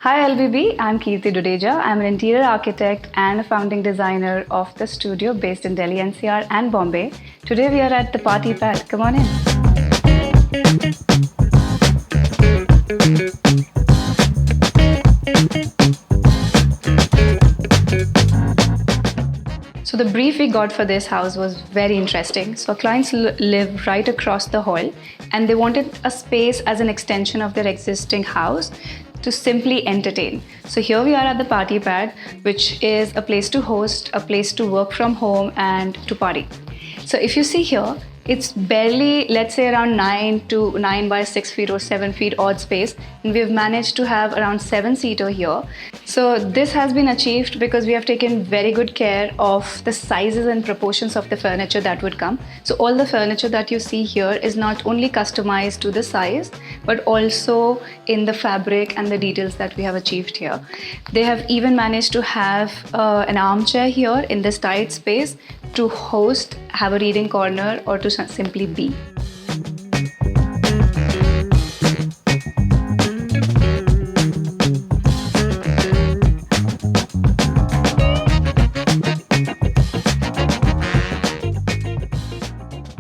Hi LBB, I'm Kirti Dodeja. I'm an interior architect and a founding designer of the studio based in Delhi NCR and Bombay. Today we are at the party pad. Come on in. So the brief we got for this house was very interesting. So our clients live right across the hall and they wanted a space as an extension of their existing house to simply entertain. So here we are at the party pad, which is a place to host, a place to work from home and to party. So if you see here, it's barely, let's say, around 9 by 6 feet or 7 feet odd space, and we've managed to have around 7-seater here. So this has been achieved because we have taken very good care of the sizes and proportions of the furniture that would come. So all the furniture that you see here is not only customized to the size, but also in the fabric and the details that we have achieved here. They have even managed to have an armchair here in this tight space to host, have a reading corner, or to simply be.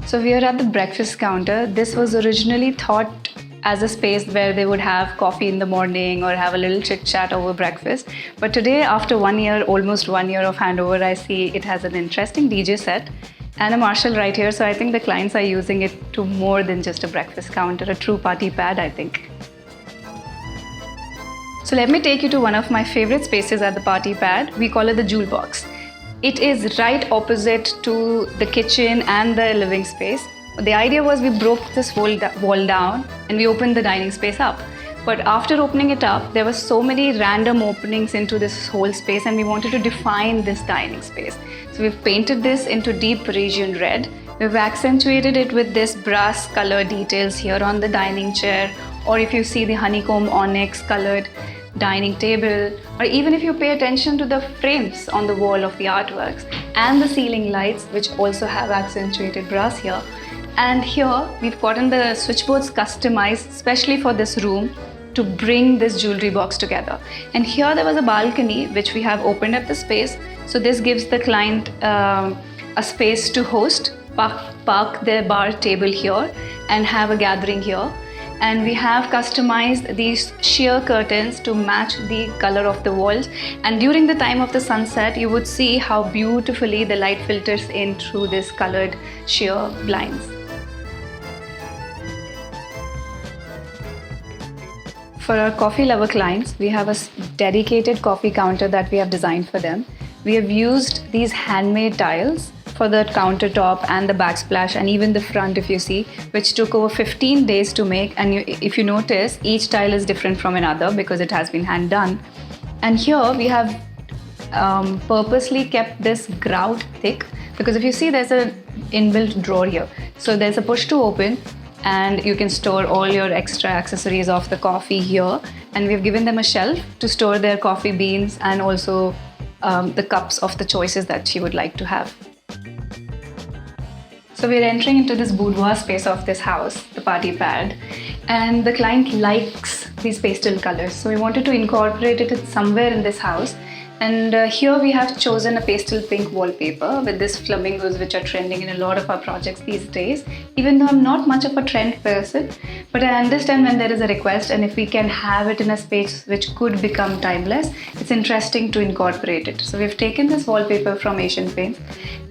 So we are at the breakfast counter. This was originally thought as a space where they would have coffee in the morning or have a little chit chat over breakfast. But today, after 1 year, almost 1 year of handover, I see it has an interesting DJ set and a Marshall right here. So I think the clients are using it to more than just a breakfast counter, a true party pad, I think. So let me take you to one of my favorite spaces at the party pad. We call it the jewel box. It is right opposite to the kitchen and the living space. The idea was we broke this wall down and we opened the dining space up. But after opening it up, there were so many random openings into this whole space and we wanted to define this dining space. So we've painted this into deep Parisian red. We've accentuated it with this brass color details here on the dining chair, or if you see the honeycomb onyx colored dining table, or even if you pay attention to the frames on the wall of the artworks and the ceiling lights, which also have accentuated brass here. And here we've gotten the switchboards customized especially for this room to bring this jewelry box together. And here there was a balcony which we have opened up the space. So this gives the client a space to host, park their bar table here and have a gathering here. And we have customized these sheer curtains to match the color of the walls. And during the time of the sunset, you would see how beautifully the light filters in through this colored sheer blinds. For our coffee lover clients, we have a dedicated coffee counter that we have designed for them. We have used these handmade tiles for the countertop and the backsplash and even the front, if you see, which took over 15 days to make. And if you notice, each tile is different from another because it has been hand done. And here we have purposely kept this grout thick because if you see, there's an inbuilt drawer here. So there's a push to open and you can store all your extra accessories of the coffee here. And we've given them a shelf to store their coffee beans and also the cups of the choices that you would like to have. So we're entering into this boudoir space of this house, the party pad, and the client likes these pastel colors. So we wanted to incorporate it somewhere in this house. And here we have chosen a pastel pink wallpaper with these flamingos which are trending in a lot of our projects these days. Even though I'm not much of a trend person, but I understand when there is a request and if we can have it in a space which could become timeless, it's interesting to incorporate it. So we've taken this wallpaper from Asian Paints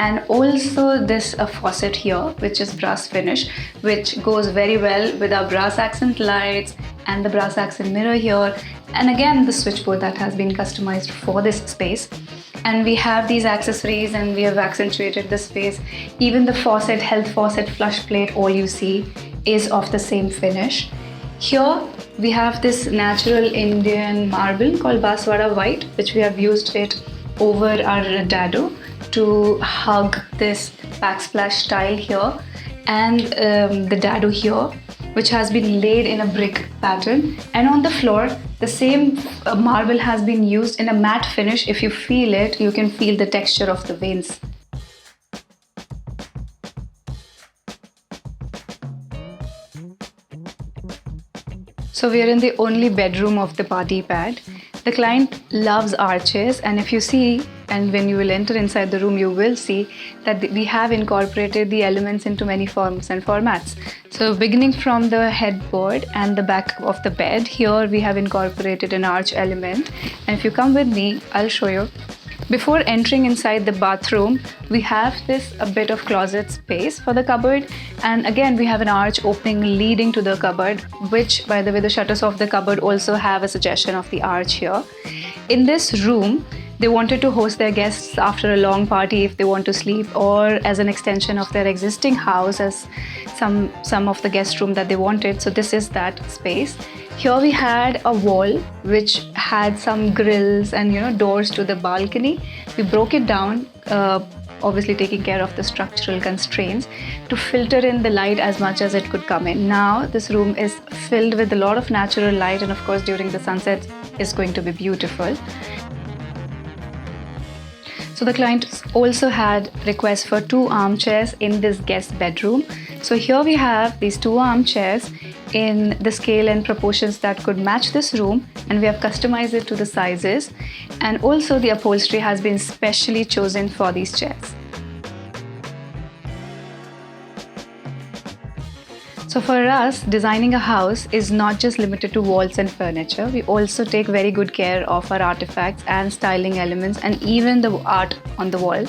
and also this faucet here, which is brass finish, which goes very well with our brass accent lights and the brass accent mirror here. And again, the switchboard that has been customized for this space. And we have these accessories and we have accentuated the space. Even the faucet, health faucet, flush plate, all you see is of the same finish. Here we have this natural Indian marble called Baswara White, which we have used it over our dado to hug this backsplash tile here and the dado here, which has been laid in a brick pattern. And on the floor, the same marble has been used in a matte finish. If you feel it, you can feel the texture of the veins. So we are in the only bedroom of the party pad. The client loves arches, and if you see, and when you will enter inside the room, you will see that we have incorporated the elements into many forms and formats. So beginning from the headboard and the back of the bed, here we have incorporated an arch element. And if you come with me, I'll show you. Before entering inside the bathroom, we have this a bit of closet space for the cupboard, and again we have an arch opening leading to the cupboard, which, by the way, the shutters of the cupboard also have a suggestion of the arch here. In this room, they wanted to host their guests after a long party if they want to sleep, or as an extension of their existing house as some of the guest room that they wanted. So this is that space. Here we had a wall which had some grills and doors to the balcony. We broke it down, obviously taking care of the structural constraints, to filter in the light as much as it could come in. Now this room is filled with a lot of natural light, and of course during the sunset is going to be beautiful. So the client also had requests for 2 armchairs in this guest bedroom. So here we have these 2 armchairs in the scale and proportions that could match this room, and we have customized it to the sizes, and also the upholstery has been specially chosen for these chairs. So for us, designing a house is not just limited to walls and furniture. We also take very good care of our artifacts and styling elements, and even the art on the wall.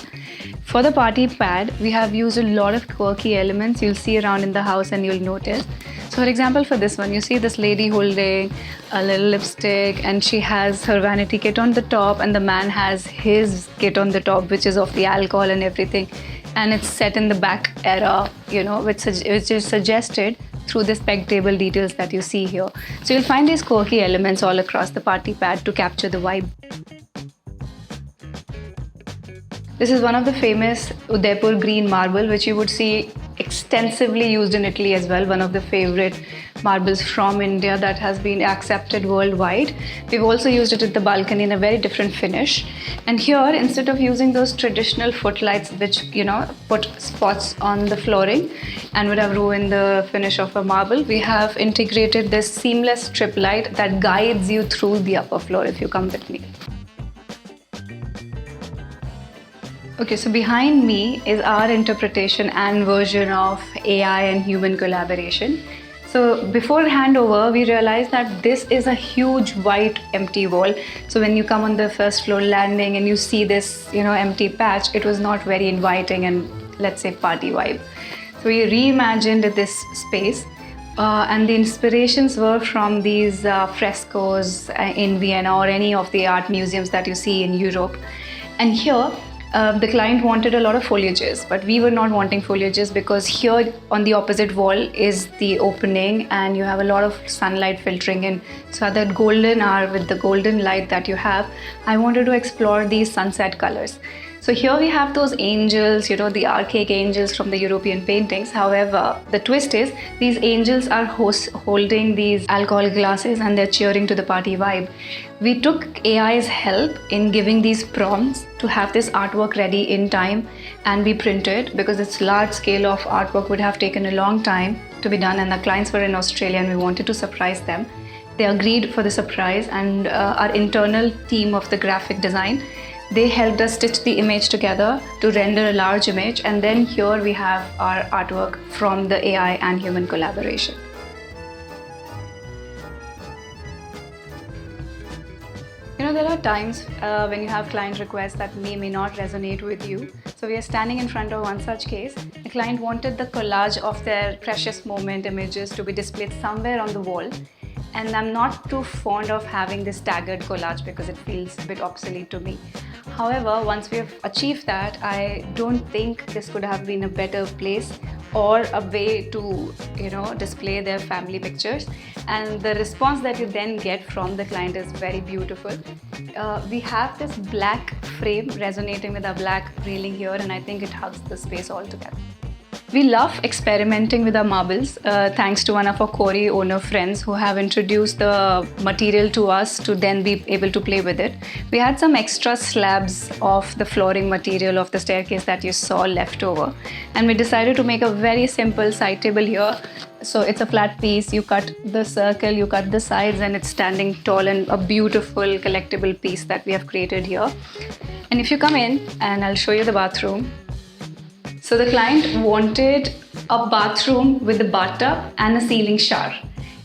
For the party pad, we have used a lot of quirky elements you'll see around in the house and you'll notice. So for example, for this one, you see this lady holding a little lipstick, and she has her vanity kit on the top, and the man has his kit on the top, which is of the alcohol and everything. And it's set in the back era, which is suggested through the spec table details that you see here. So you'll find these quirky elements all across the party pad to capture the vibe. This is one of the famous Udaipur green marble, which you would see extensively used in Italy as well, one of the favorite marbles from India that has been accepted worldwide. We've also used it at the balcony in a very different finish. And here, instead of using those traditional footlights which put spots on the flooring and would have ruined the finish of a marble, we have integrated this seamless strip light that guides you through the upper floor if you come with me. Okay, so behind me is our interpretation and version of AI and human collaboration. So before handover, we realized that this is a huge white empty wall. So when you come on the first floor landing and you see this, empty patch, it was not very inviting and, let's say, party vibe. So we reimagined this space, and the inspirations were from these frescoes in Vienna or any of the art museums that you see in Europe. And here, the client wanted a lot of foliages, but we were not wanting foliages because here on the opposite wall is the opening and you have a lot of sunlight filtering in. So at that golden hour with the golden light that you have, I wanted to explore these sunset colors. So here we have those angels, the archaic angels from the European paintings. However, the twist is these angels are holding these alcohol glasses and they're cheering to the party vibe. We took AI's help in giving these prompts to have this artwork ready in time, and we printed, because this large scale of artwork would have taken a long time to be done, and the clients were in Australia and we wanted to surprise them. They agreed for the surprise, and our internal team of the graphic design, they helped us stitch the image together to render a large image, and then here we have our artwork from the AI and human collaboration. There are times when you have client requests that may not resonate with you. So we are standing in front of one such case. The client wanted the collage of their precious moment images to be displayed somewhere on the wall. And I'm not too fond of having this staggered collage because it feels a bit obsolete to me. However, once we have achieved that, I don't think this could have been a better place or a way to, display their family pictures. And the response that you then get from the client is very beautiful. We have this black frame resonating with our black railing here, and I think it hugs the space altogether. We love experimenting with our marbles, thanks to one of our quarry owner friends who have introduced the material to us to then be able to play with it. We had some extra slabs of the flooring material of the staircase that you saw left over, and we decided to make a very simple side table here So it's a flat piece, you cut the circle, you cut the sides, and it's standing tall, and a beautiful collectible piece that we have created here. And if you come in, and I'll show you the bathroom. So the client wanted a bathroom with a bathtub and a ceiling shower.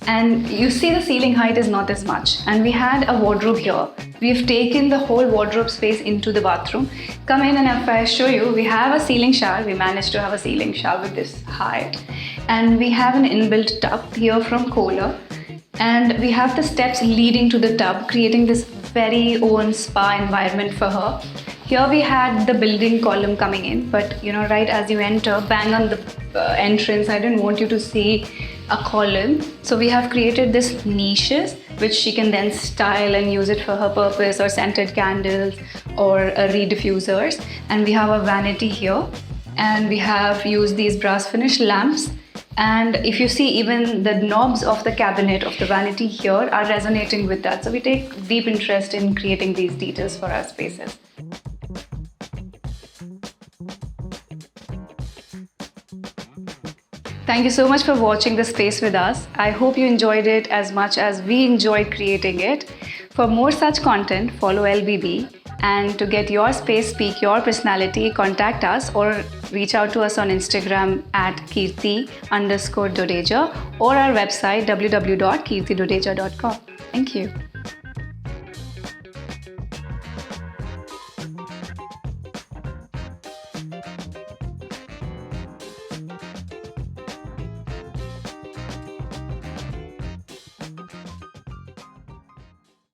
And you see the ceiling height is not as much. And we had a wardrobe here. We've taken the whole wardrobe space into the bathroom. Come in, and if I show you, we have a ceiling shower. We managed to have a ceiling shower with this height. And we have an inbuilt tub here from Kohler. And we have the steps leading to the tub, creating this very own spa environment for her. Here we had the building column coming in, but right as you enter, bang on the entrance, I didn't want you to see a column. So we have created this niches, which she can then style and use it for her purpose, or scented candles, or reed diffusers. And we have a vanity here, and we have used these brass finish lamps. And if you see, even the knobs of the cabinet of the vanity here are resonating with that. So we take deep interest in creating these details for our spaces. Thank you so much for watching the space with us. I hope you enjoyed it as much as we enjoyed creating it. For more such content, follow LBB. And to get your space, speak your personality, contact us or reach out to us on Instagram at Kirti_Dodeja or our website www.kirtidodeja.com. Thank you.